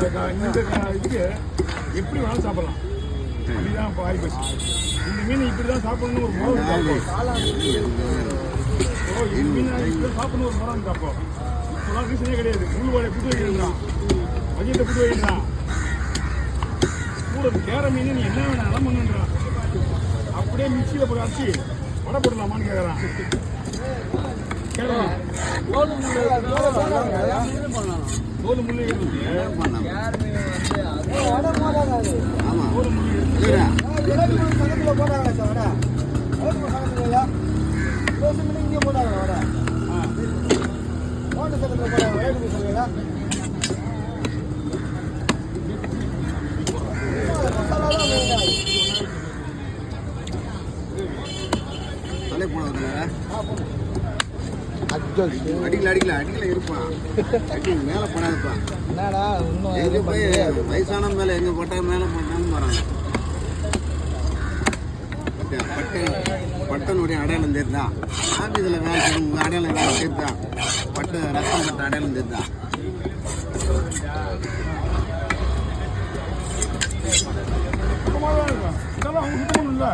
இதுக்கு எப்படி வேணாலும் சாப்பிடலாம். அப்படிதான் இப்போ ஆகி போச்சு. இந்த மீன் இப்படி தான் சாப்பிடணும்னு ஒரு முறை இந்த மீன் இப்படி சாப்பிடணும் ஒரு முறை இருக்கப்போ இப்போலாம் ரீசனே கிடையாது. உள்வாடை புது வைக்கிறான், வகையத்தை புது வைக்கிறான், கூட கேர மீன் நீ என்ன வேணாலும் பண்ணுன்றான். அப்படியே மிக்சியில் போய் அரைச்சி வடை போடலாமான்னு கேட்குறான். தோல் முள்ளு தலை போனது அடிக்கல இருப்பான். மேல போனாதுப்பான். எங்க போய் வயசான மேல எங்க போட்டா மேல போட்டான்னு வராங்க. பட்டனுடைய அடையாளம் தெரிதான். ஆபீஸ்ல வேலை செய்யும் அடையாளம் வேலை தெரிதான். பட்டு ரத்தம் பட்ட அடையாளம் தெரிதான். இதெல்லாம் அவங்க சுத்தம் இல்லை.